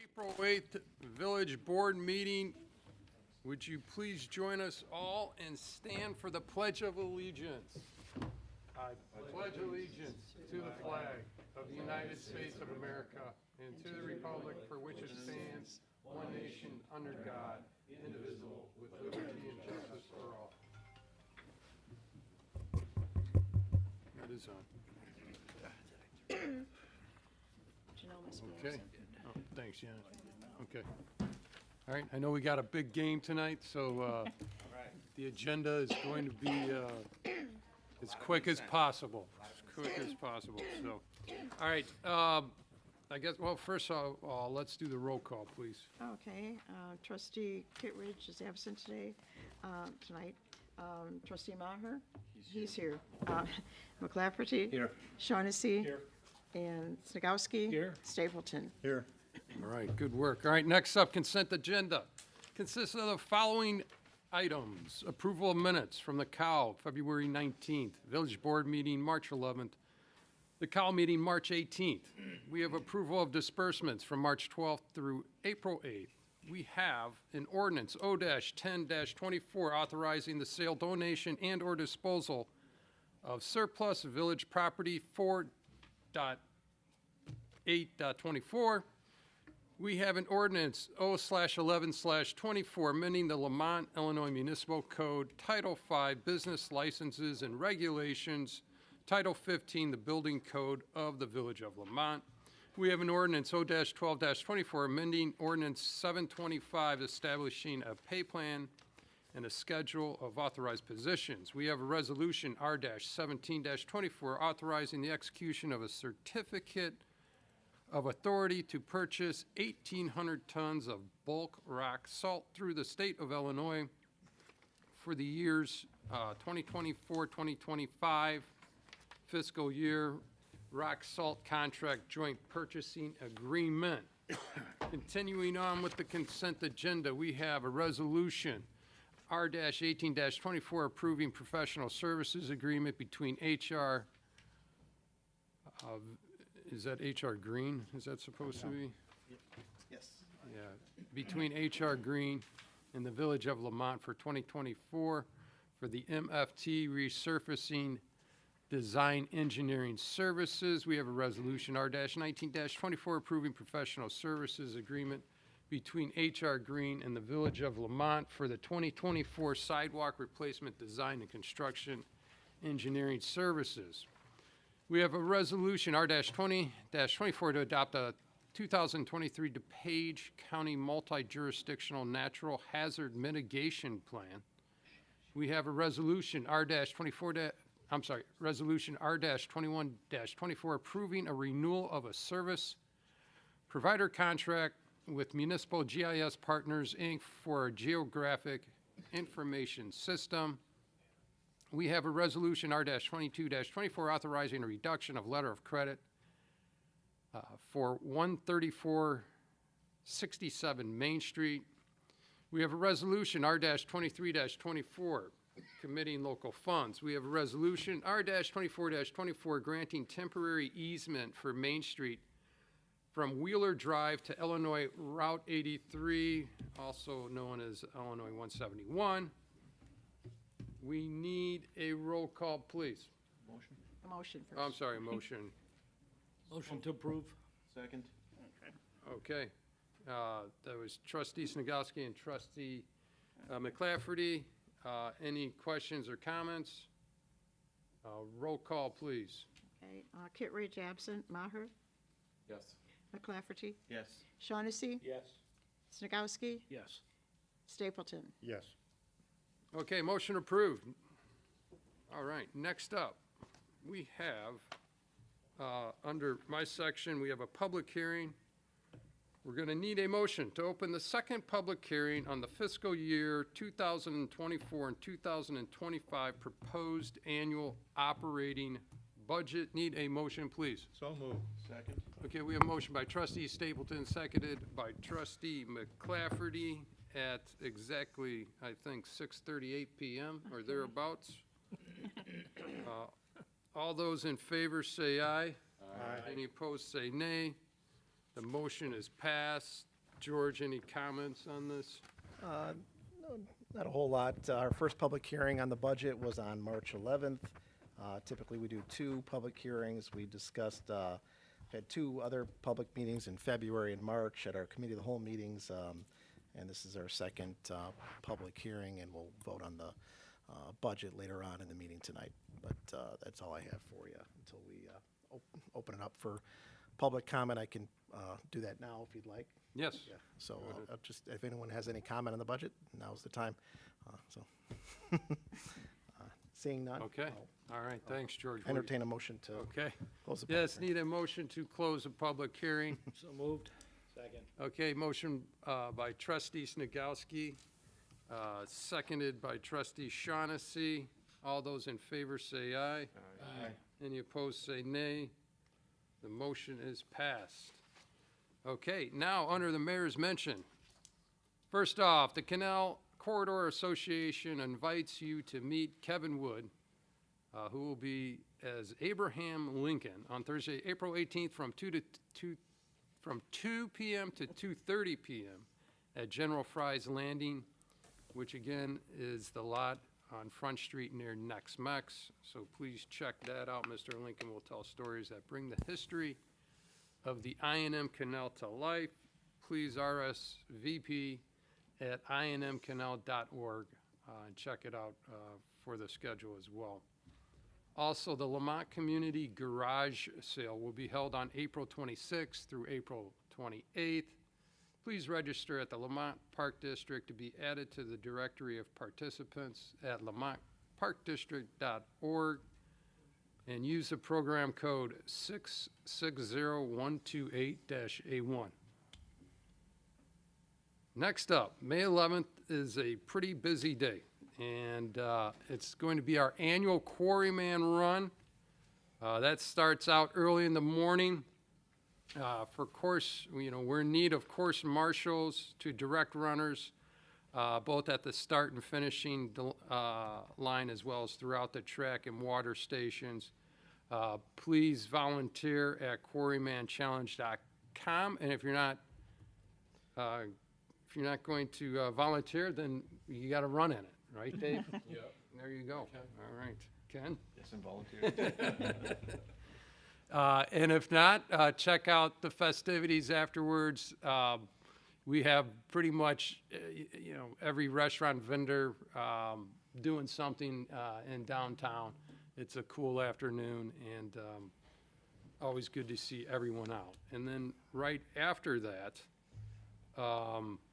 April 8th Village Board meeting. Would you please join us all and stand for the Pledge of Allegiance? I pledge allegiance to the flag of the United States of America and to the republic for which it stands, one nation, under God, indivisible, with liberty and justice for all. That is on. Okay. Oh, thanks, Janet. Okay. All right, I know we got a big game tonight, so the agenda is going to be as quick as possible. So, all right, I guess, well, first of all, let's do the roll call, please. Okay, trustee Kittredge is absent tonight. Trustee Maher? He's here. McClafferty? Here. Shaughnessy? Here. And Snagowski? Here. Stapleton? Here. All right, good work. All right, next up, consent agenda. Consists of the following items. Approval of minutes from the COW, February 19th. Village Board meeting, March 11th. The COW meeting, March 18th. We have approval of disbursements from March 12th through April 8th. We have an ordinance O-10-24 authorizing the sale, donation, and/or disposal of surplus village property 4.8.24. We have an ordinance O/11/24 amending the Lamont, Illinois Municipal Code, Title 5, Business Licenses and Regulations, Title 15, the Building Code of the Village of Lamont. We have an ordinance O-12-24 amending Ordinance 725 establishing a pay plan and a schedule of authorized positions. We have a resolution R-17-24 authorizing the execution of a certificate of authority to purchase 1,800 tons of bulk rock salt through the state of Illinois for the years 2024-2025 fiscal year rock salt contract joint purchasing agreement. Continuing on with the consent agenda, we have a resolution R-18-24 approving professional services agreement between HR, is that HR Green? Is that supposed to be? Yes. Yeah, between HR Green and the Village of Lamont for 2024 for the MFT resurfacing design engineering services. We have a resolution R-19-24 approving professional services agreement between HR Green and the Village of Lamont for the 2024 sidewalk replacement design and construction engineering services. We have a resolution R-20-24 to adopt a 2023 DuPage County multi-jurisdictional natural hazard mitigation plan. We have a resolution resolution R-21-24 approving a renewal of a service provider contract with Municipal GIS Partners, Inc. for a geographic information system. We have a resolution R-22-24 authorizing a reduction of letter of credit for 13467 Main Street. We have a resolution R-23-24 committing local funds. We have a resolution R-24-24 granting temporary easement for Main Street from Wheeler Drive to Illinois Route 83, also known as Illinois 171. We need a roll call, please. Motion. A motion first. Oh, I'm sorry, motion. Motion to approve. Second. Okay. That was trustee Snagowski and trustee McClafferty. Any questions or comments? Roll call, please. Okay, Kittredge absent. Maher? Yes. McClafferty? Yes. Shaughnessy? Yes. Snagowski? Yes. Stapleton? Yes. Okay, motion approved. All right, next up, we have, under my section, we have a public hearing. We're going to need a motion to open the second public hearing on the fiscal year 2024 and 2025 proposed annual operating budget. Need a motion, please. So moved. Second. Okay, we have a motion by trustee Stapleton, seconded by trustee McClafferty at exactly, I think, 6:38 PM or thereabouts. All those in favor say aye. Aye. Any opposed say nay. The motion is passed. George, any comments on this? Not a whole lot. Our first public hearing on the budget was on March 11th. Typically, we do 2 public hearings. We discussed, had 2 other public meetings in February and March at our committee of the whole meetings. And this is our second public hearing, and we'll vote on the budget later on in the meeting tonight. But that's all I have for you until we open it up for public comment. I can do that now if you'd like. Yes. Yeah, so I'll just, if anyone has any comment on the budget, now's the time. Seeing none. Okay. All right, thanks, George. I'll Entertain a motion to Okay. close the public Yes, hearing. need a motion to close the public hearing. So moved. Second. Okay, motion by trustee Snagowski, seconded by trustee Shaughnessy. All those in favor say aye. Aye. Any opposed say nay. The motion is passed. Okay, now, under the mayor's mention. First off, the Canal Corridor Association invites you to meet Kevin Wood, who will be as Abraham Lincoln on Thursday, April 18th from 2 p.m. to 2:30 p.m. at General Fry's Landing, which again is the lot on Front Street near Nex Mex. So please check that out. Mr. Lincoln will tell stories that bring the history of the I&M Canal to life. Please RSVP at inmcanal.org and check it out for the schedule as well. Also, the Lamont Community Garage Sale will be held on April 26th through April 28th. Please register at the Lamont Park District to be added to the directory of participants at lamontparkdistrict.org and use the program code 660128-A1. Next up, May 11th is a pretty busy day, and it's going to be our annual Quarryman Run. That starts out early in the morning. For course, we're in need of course marshals to direct runners, both at the start and finishing line, as well as throughout the track and water stations. Please volunteer at quarrymanchallenge.com, and if you're not going to volunteer, then you got to run in it, right, Dave? Yep. There you go. All right, Ken. Yes, and volunteers. And if not, check out the festivities afterwards. We have pretty much, every restaurant vendor doing something in downtown. It's a cool afternoon, and always good to see everyone out. And then right after that,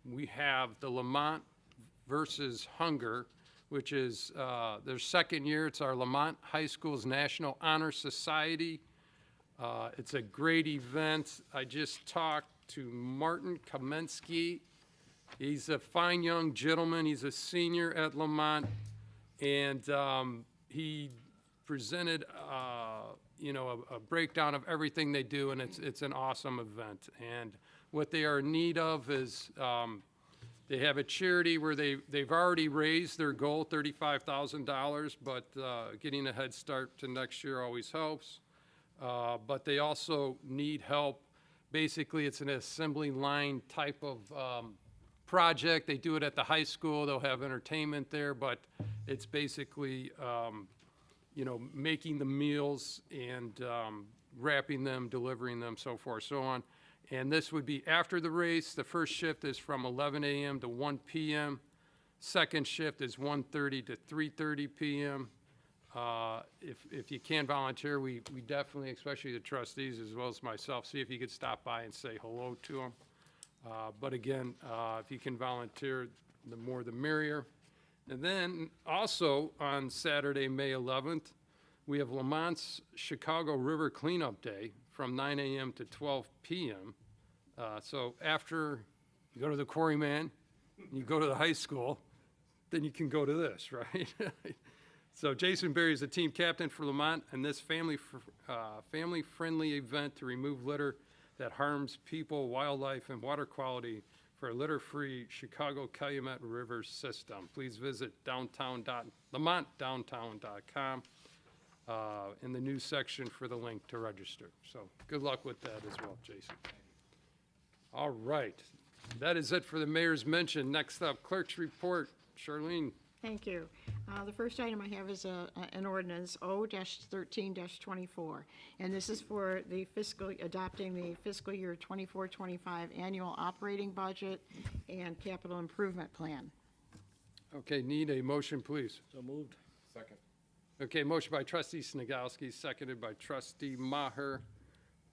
we have the Lamont versus Hunger, which is their second year. It's our Lamont High School's National Honor Society. It's a great event. I just talked to Martin Kamensky. He's a fine young gentleman. He's a senior at Lamont, and he presented, a breakdown of everything they do, and it's an awesome event. And what they are in need of is they have a charity where they've already raised their goal, $35,000, but getting a head start to next year always helps. But they also need help. Basically, it's an assembly line type of project. They do it at the high school. They'll have entertainment there, but it's basically, making the meals and wrapping them, delivering them, so forth, so on. And this would be after the race. The first shift is from 11 a.m. to 1 p.m. Second shift is 1:30 to 3:30 p.m. If you can volunteer, we definitely, especially the trustees as well as myself, see if you could stop by and say hello to them. But again, if you can volunteer, the more the merrier. And then also on Saturday, May 11th, we have Lamont's Chicago River Cleanup Day from 9 a.m. to 12 p.m. So after you go to the Quarryman, you go to the high school, then you can go to this, right? So Jason Berry is the team captain for Lamont in this family-friendly event to remove litter that harms people, wildlife, and water quality for a litter-free Chicago Calumet River system. Please visit lamontdowntown.com in the news section for the link to register. So good luck with that as well, Jason. All right. That is it for the mayor's mention. Next up, clerk's report. Charlene. Thank you. The first item I have is an ordinance O-13-24, and this is for the adopting the fiscal year 24-25 annual operating budget and capital improvement plan. Okay, need a motion, please. So moved. Second. Okay, motion by trustee Snagowski, seconded by trustee Maher,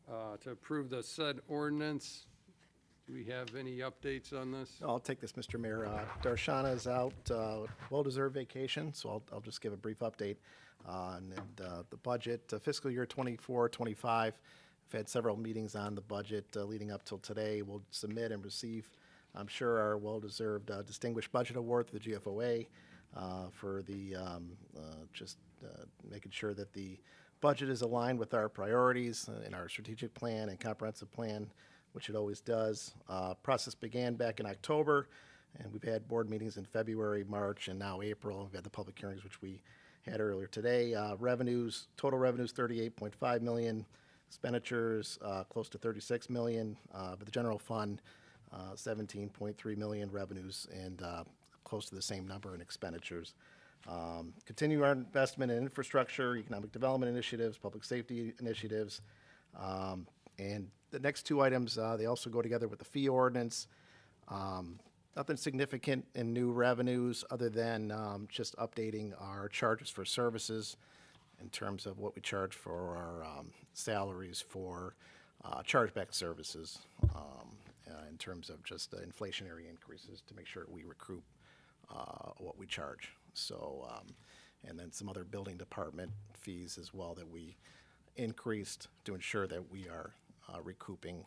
to approve the said ordinance. Do we have any updates on this? I'll take this, Mr. Mayor. Darshana is out, well-deserved vacation, so I'll just give a brief update on the budget. Fiscal year 24-25, we've had several meetings on the budget leading up till today. We'll submit and receive, I'm sure, our well-deserved Distinguished Budget Award to the GFOA for the making sure that the budget is aligned with our priorities in our strategic plan and comprehensive plan, which it always does. Process began back in October, and we've had board meetings in February, March, and now April. We've had the public hearings, which we had earlier today. Revenues, total revenues, $38.5 million. Expenditures, close to $36 million. But the general fund, $17.3 million revenues, and close to the same number in expenditures. Continue our investment in infrastructure, economic development initiatives, public safety initiatives. And the next two items, they also go together with the fee ordinance. Nothing significant in new revenues other than just updating our charges for services in terms of what we charge for our salaries for chargeback services, in terms of just inflationary increases to make sure we recoup what we charge. So, and then some other building department fees as well that we increased to ensure that we are recouping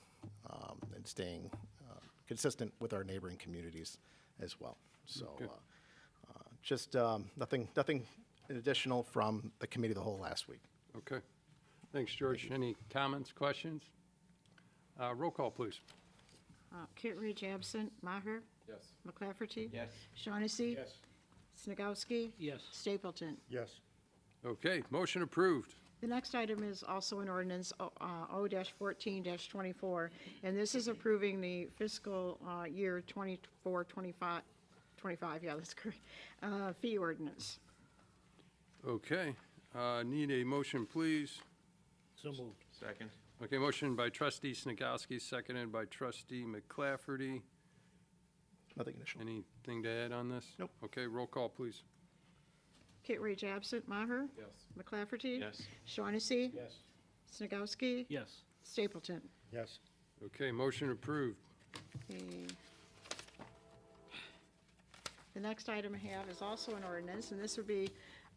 and staying consistent with our neighboring communities as well. So, Okay. just nothing additional from the committee of the whole last week. Okay. Thanks, George. Any comments, questions? Roll call, please. Kittredge absent. Maher? Yes. McClafferty? Yes. Shaughnessy? Yes. Snagowski? Yes. Stapleton? Yes. Okay, motion approved. The next item is also an ordinance, O-14-24, and this is approving the fiscal year 24-25, yeah, that's correct, fee ordinance. Okay, need a motion, please. So moved. Second. Okay, motion by trustee Snagowski, seconded by trustee McClafferty. Nothing additional. Anything to add on this? Nope. Okay, roll call, please. Kittredge absent. Maher? Yes. McClafferty? Yes. Shaughnessy? Yes. Snagowski? Yes. Stapleton? Yes. Okay, motion approved. Okay. The next item I have is also an ordinance, and this would be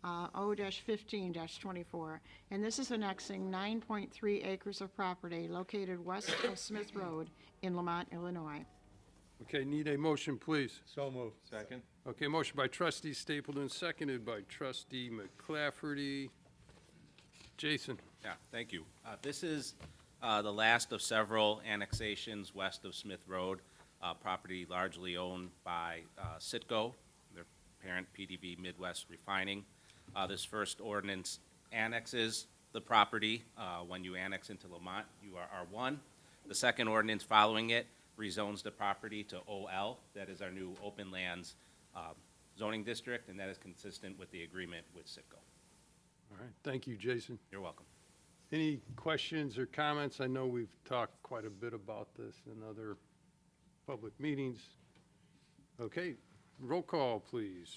O-15-24. And this is annexing 9.3 acres of property located west of Smith Road in Lamont, Illinois. Okay, need a motion, please. So moved. Second. Okay, motion by trustee Stapleton, seconded by trustee McClafferty. Jason? Yeah, thank you. This is the last of several annexations west of Smith Road, property largely owned by Citgo, their parent PDV Midwest Refining. This first ordinance annexes the property. When you annex into Lamont, you are R1. The second ordinance following it rezones the property to OL. That is our new open lands zoning district, and that is consistent with the agreement with Citgo. All right, thank you, Jason. You're welcome. Any questions or comments? I know we've talked quite a bit about this in other public meetings. Okay, roll call, please.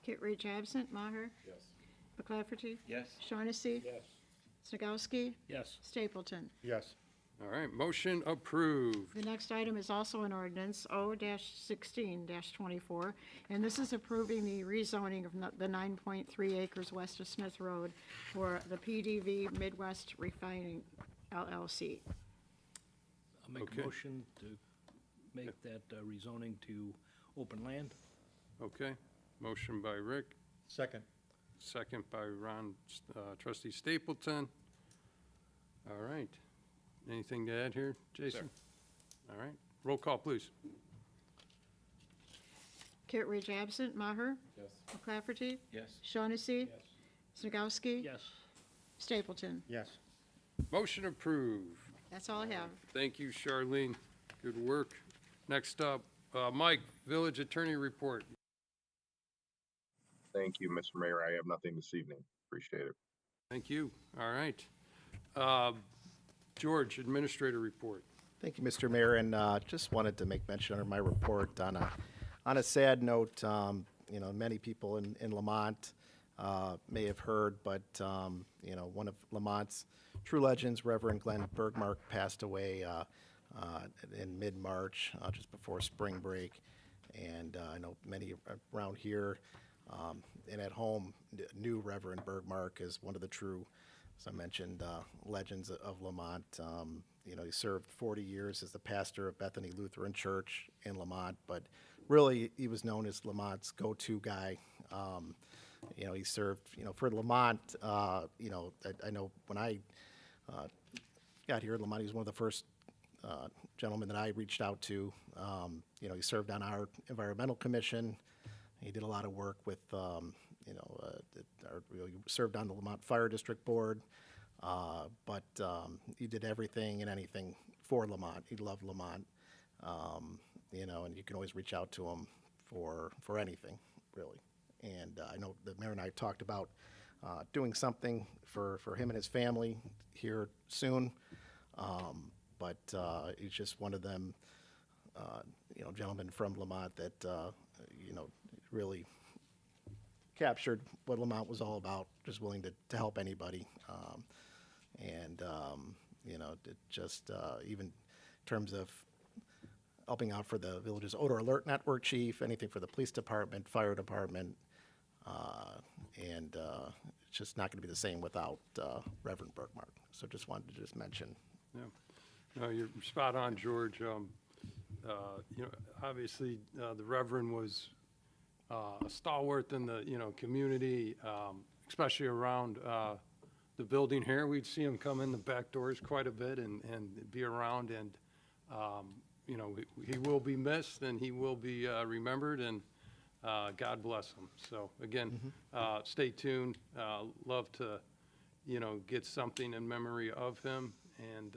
Kittredge absent. Maher? Yes. McClafferty? Yes. Shaughnessy? Yes. Snagowski? Yes. Stapleton? Yes. All right, motion approved. The next item is also an ordinance, O-16-24, and this is approving the rezoning of the 9.3 acres west of Smith Road for the PDV Midwest Refining LLC. I'll make Okay. a motion to make that rezoning to open land. Okay, motion by Rick, Second. second by Ron, trustee Stapleton. All right. Anything to add here, Jason? All right, roll call, please. Kittredge absent. Maher? Yes. McClafferty? Yes. Shaughnessy? Yes. Snagowski? Yes. Stapleton? Yes. Motion approved. That's all I have. Thank you, Charlene. Good work. Next up, Mike, Village Attorney Report. Thank you, Mr. Mayor. I have nothing this evening. Appreciate it. Thank you. All right. George, Administrator Report. Thank you, Mr. Mayor, and just wanted to make mention of my report on a sad note. You know, many people in Lamont may have heard, but you know, one of Lamont's true legends, Reverend Glenn Bergmark, passed away in mid-March, just before spring break. And I know many around here and at home knew Reverend Bergmark as one of the true, as I mentioned, legends of Lamont. You know, he served 40 years as the pastor of Bethany Lutheran Church in Lamont, but really he was known as Lamont's go-to guy. You know, he served, you know, for Lamont, you know, I know when I got here, Lamont, he was one of the first gentlemen that I reached out to. You know, he served on our environmental commission. He did a lot of work with, you know, he served on the Lamont Fire District Board. But he did everything and anything for Lamont. He loved Lamont. You know, and you can always reach out to him for anything, really. And I know the mayor and I talked about doing something for him and his family here soon. But he's just one of them, you know, gentlemen from Lamont that, you know, really captured what Lamont was all about, just willing to help anybody. You know, it just, even in terms of helping out for the village's odor alert network chief, anything for the police department, fire department, it's just not going to be the same without Reverend Bergmark. So just wanted to just mention. Yeah. No, you're spot on, George. You know, obviously, the Reverend was a stalwart in the, you know, community, especially around the building here. We'd see him come in the back doors quite a bit and be around, and you know, he will be missed and he will be remembered, and God bless him. So again, stay tuned. Love to, you know, get something in memory of him, and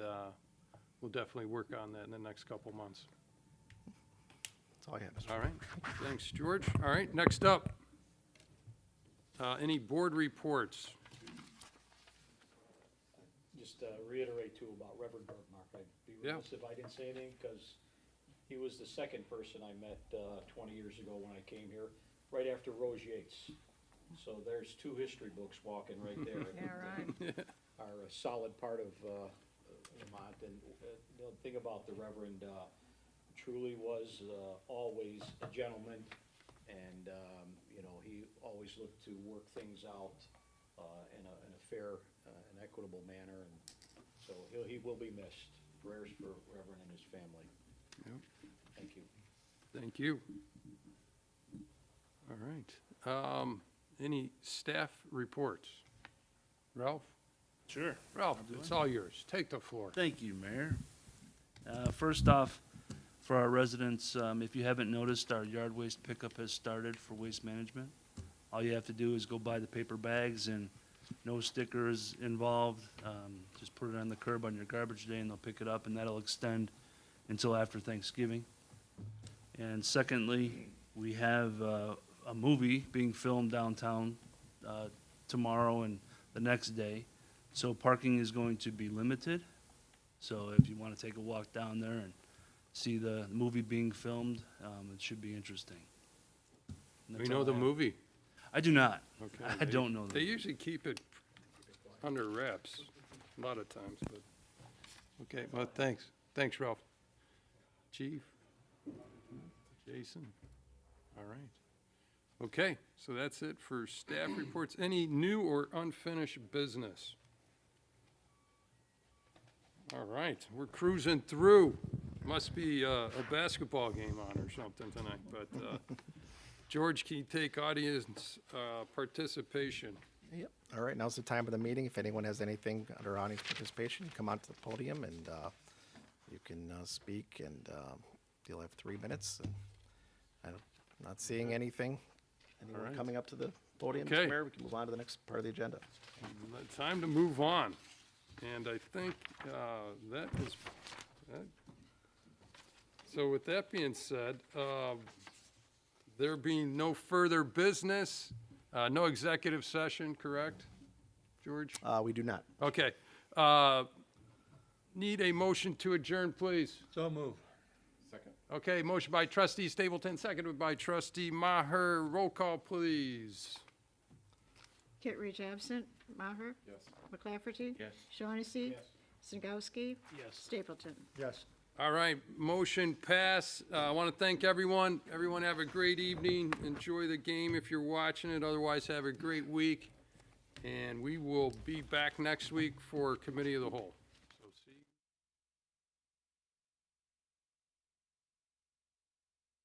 we'll definitely work on that in the next couple months. That's all I have, Mr. All right. Thanks, George. All right, next up, any board reports? Just reiterate too about Reverend Bergmark. I'd be remiss if I didn't say anything, because he was the second person I met 20 years ago when I came here, right after Rose Yates. So there's two history books walking right there. Yeah, right. Are a solid part of Lamont. And the thing about the Reverend, truly was always a gentleman, and you know, he always looked to work things out in a fair and equitable manner, and so he will be missed. Prayers for Reverend and his family. Yep. Thank you. Thank you. All right. Any staff reports? Ralph? Sure. Ralph, it's all yours. Take the floor. Thank you, Mayor. First off, for our residents, if you haven't noticed, our yard waste pickup has started for waste management. All you have to do is go buy the paper bags, and no stickers involved. Just put it on the curb on your garbage day and they'll pick it up, and that'll extend until after Thanksgiving. And secondly, we have a movie being filmed downtown tomorrow and the next day. So parking is going to be limited. So if you want to take a walk down there and see the movie being filmed, it should be interesting. And We that's know all the I have. movie. I do not. Okay. I don't know They them. usually keep it under wraps a lot of times, but, okay, well, thanks. Thanks, Ralph. Chief? Jason? All right. Okay, so that's it for staff reports. Any new or unfinished business? All right, we're cruising through. Must be a basketball game on or something tonight, but George, can you take audience participation? Yep. All right, now's the time of the meeting. If anyone has anything under audience participation, come onto the podium and you can speak, and you'll have 3 minutes. And I'm not seeing anything. Anyone right. coming up to the podium, Okay. Mr. Mayor? We can move on to the next part of the agenda. Time to move on. And I think that So with that being said, there being no further business, no executive session, correct, George? We do not. Okay. Need a motion to adjourn, please. So move. Okay, motion by trustee Stapleton, seconded by trustee Maher. Roll call, please. Kittredge absent. Maher? Yes. McClafferty? Yes. Shaughnessy? Singowski? Yes. Stapleton? Yes. All right, motion pass. I want to thank everyone. Everyone have a great evening. Enjoy the game if you're watching it. Otherwise, have a great week. And we will be back next week for Committee of the Whole.